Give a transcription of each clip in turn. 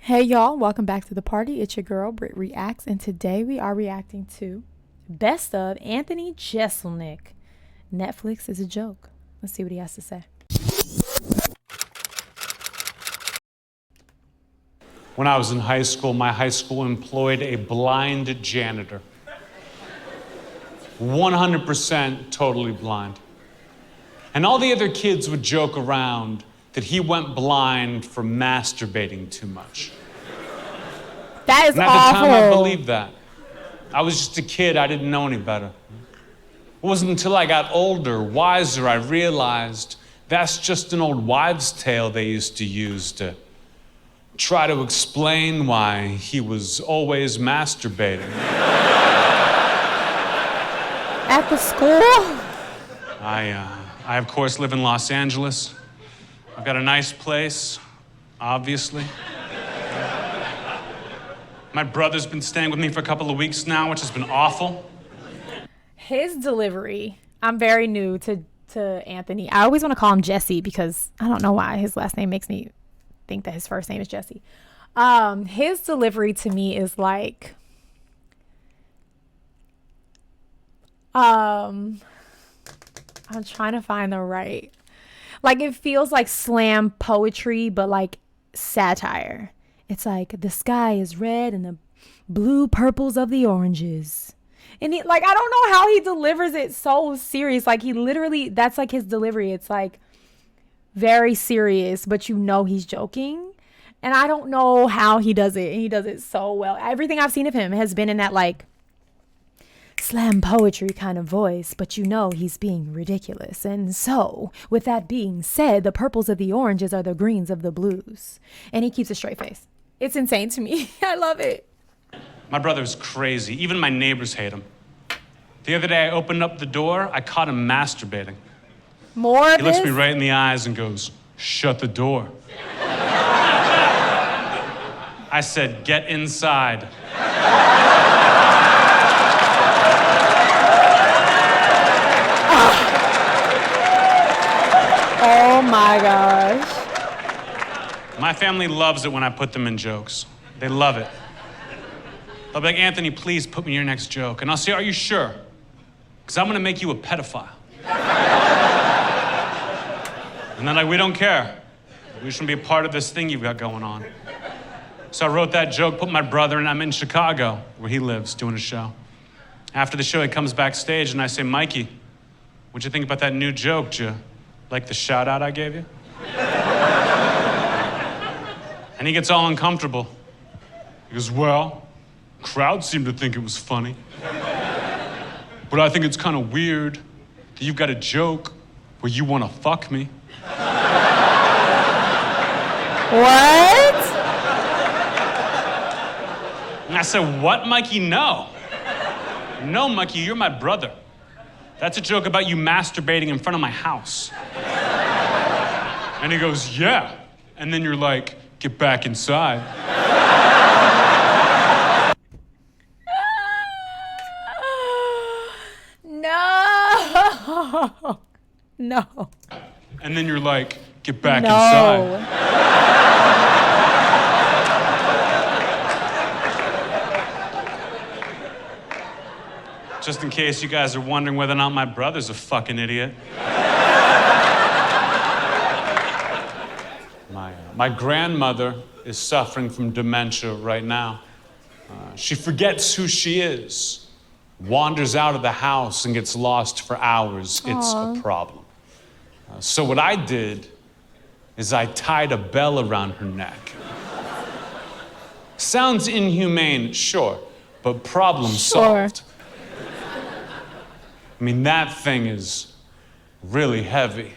Hey y'all, welcome back to the party. It's your girl BrittReacts, and today we are reacting to Best of Anthony Jeselnik. Netflix is a joke. Let's see what he has to say. When I was in high school, my high school employed a blind janitor. 100% totally blind. And all the other kids would joke around that he went blind for masturbating too much. That is and at awful. the time, I believed that. I was just a kid, I didn't know any better. It wasn't until I got older, wiser, I realized that's just an old wives' tale they used to use to try to explain why he was always masturbating. At the school? I of course live in Los Angeles. I've got a nice place, obviously. My brother's been staying with me for a couple of weeks now, which has been awful. His delivery, I'm very new to Anthony. I always want to call him Jesse because I don't know why his last name makes me think that his first name is Jesse. His delivery to me is like, I'm trying to find the right, like it feels like slam poetry, but like satire. It's like the sky is red and the blue purples of the oranges. And he, like, I don't know how he delivers it so serious. Like he literally, that's like his delivery. It's like very serious, but you know he's joking. And I don't know how he does it. And he does it so well. Everything I've seen of him has been in that like slam poetry kind of voice, but you know he's being ridiculous. And so, with that being said, the purples of the oranges are the greens of the blues. And he keeps a straight face. It's insane to me. I love it. My brother's crazy. Even my neighbors hate him. The other day I opened up the door, I caught him masturbating. More of He looks this? me right in the eyes and goes, "Shut the door." I said, "Get inside." Oh my gosh. My family loves it when I put them in jokes. They love it. They'll be like, "Anthony, please put me in your next joke." And I'll say, "Are you sure? Because I'm gonna make you a pedophile." And they're like, "We don't care. We shouldn't be a part of this thing you've got going on." So I wrote that joke, put my brother in, I'm in Chicago, where he lives, doing a show. After the show, he comes backstage and I say, "Mikey, what'd you think about that new joke? Did you like the shout out I gave you?" And he gets all uncomfortable. He goes, "Well, crowd seemed to think it was funny. But I think it's kind of weird that you've got a joke where you want to fuck me." What? And I said, "What, Mikey? No. No, Mikey, you're my brother. That's a joke about you masturbating in front of my house." And he goes, "Yeah." And then you're like, "Get back inside." No. No. And then you're like, "Get back inside." Just in case you guys are wondering whether or not my brother's a fucking idiot. My grandmother is suffering from dementia right now. She forgets who she is, wanders out of the house and gets lost for hours. Aww. It's a problem. So what I did is I tied a bell around her neck. Sounds inhumane, sure, but problem solved. I mean, that thing is really heavy.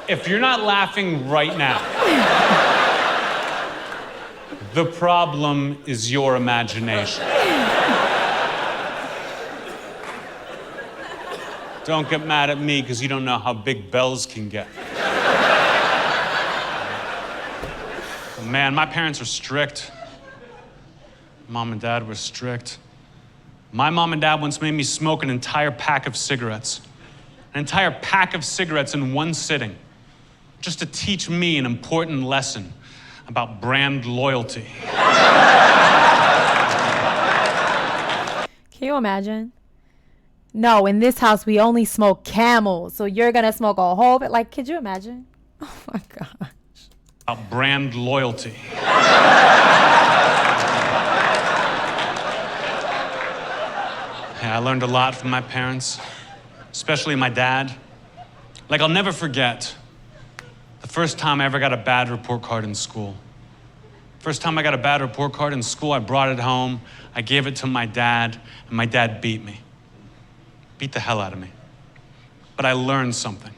If you're not laughing right now, the problem is your imagination. Don't get mad at me because you don't know how big bells can get. Man, my parents are strict. Mom and Dad were strict. My mom and dad once made me smoke an entire pack of cigarettes. an entire pack of cigarettes in one sitting, just to teach me an important lesson about brand loyalty. Can you imagine? No, in this house we only smoke Camels, so you're gonna smoke a whole bit. Like, could you imagine? Oh my gosh. About brand loyalty. Yeah, I learned a lot from my parents, especially my dad. Like, I'll never forget the first time I ever got a bad report card in school. First time I got a bad report card in school, I brought it home, I gave it to my dad, and my dad beat me. Beat the hell out of me. But I learned something.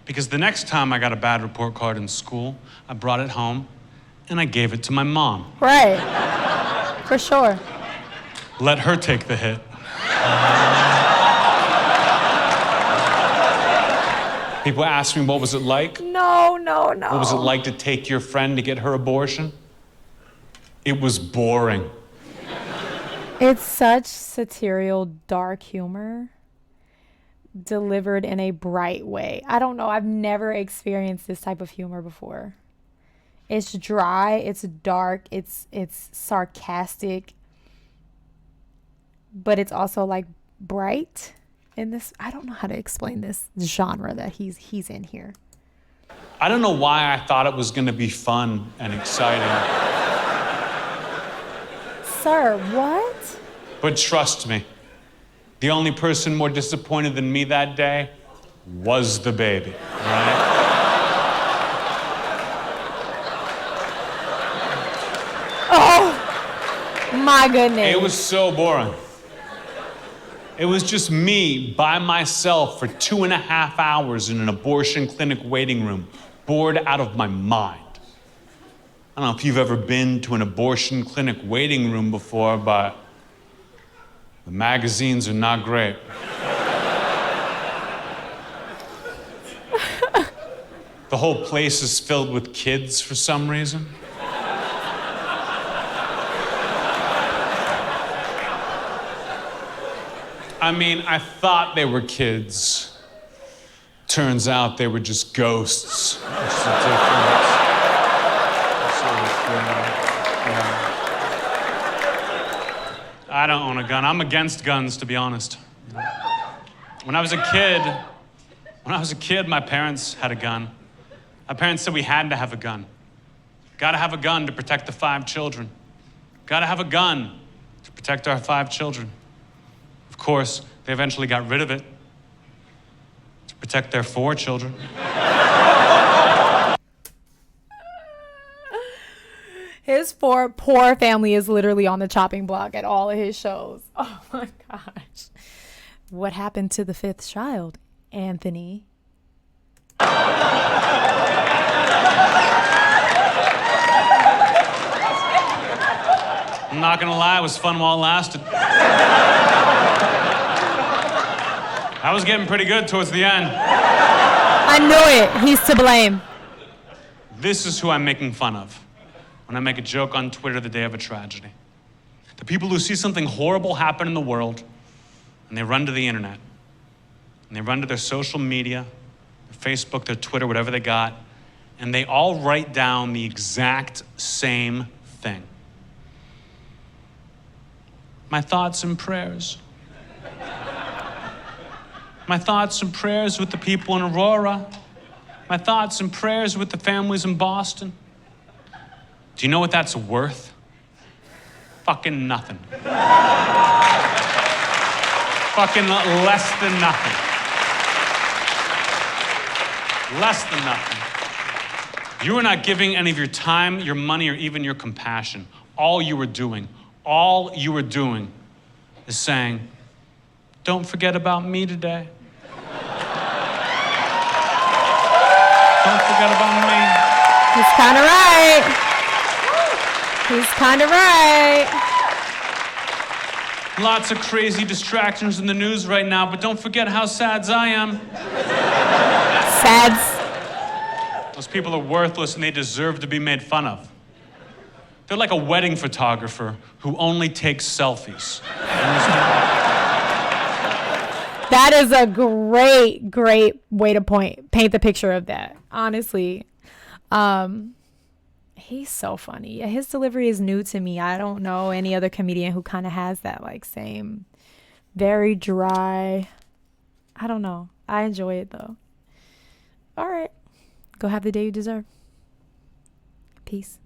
Because the next time I got a bad report card in school, I brought it home, and I gave it to my mom. Right. For sure. Let her take the hit. People ask me, what was it like? No. What was it like to take your friend to get her abortion? It was boring. It's such satirical, dark humor delivered in a bright way. I don't know. I've never experienced this type of humor before. It's dry. It's dark. It's sarcastic. But it's also like bright in this. I don't know how to explain this genre that he's in here. I don't know why I thought it was going to be fun and exciting. Sir, what? But trust me, the only person more disappointed than me that day was the baby, right? Oh, my goodness. It was so boring. It was just me by myself for 2.5 hours in an abortion clinic waiting room, bored out of my mind. I don't know if you've ever been to an abortion clinic waiting room before, but the magazines are not great. The whole place is filled with kids for some reason. I mean, I thought they were kids. Turns out they were just ghosts. Which is a different sort of thing. Yeah. I don't own a gun. I'm against guns, to be honest. When I was a kid, my parents had a gun. My parents said we had to have a gun. Gotta have a gun to protect the 5 children. Gotta have a gun to protect our 5 children. Of course, they eventually got rid of it to protect their 4 children. His poor family is literally on the chopping block at all of his shows. Oh my gosh. What happened to the 5th child, Anthony? I'm not gonna lie, it was fun while it lasted. I was getting pretty good towards the end. I knew it. He's to blame. This is who I'm making fun of when I make a joke on Twitter the day of a tragedy. The people who see something horrible happen in the world, and they run to the internet, and they run to their social media, their Facebook, their Twitter, whatever they got, and they all write down the exact same thing. My thoughts and prayers. My thoughts and prayers with the people in Aurora. My thoughts and prayers with the families in Boston. Do you know what that's worth? Fucking nothing. Fucking less than nothing. Less than nothing. You are not giving any of your time, your money, or even your compassion. All you are doing is saying, don't forget about me today. Don't forget about me. He's kind of right. He's kind of right. Lots of crazy distractions in the news right now, but don't forget how sads I am. Sads. Those people are worthless and they deserve to be made fun of. They're like a wedding photographer who only takes selfies. That is a great way to paint the picture of that. Honestly. He's so funny. Yeah, his delivery is new to me. I don't know any other comedian who kind of has that like same very dry. I don't know. I enjoy it though. All right. Go have the day you deserve. Peace.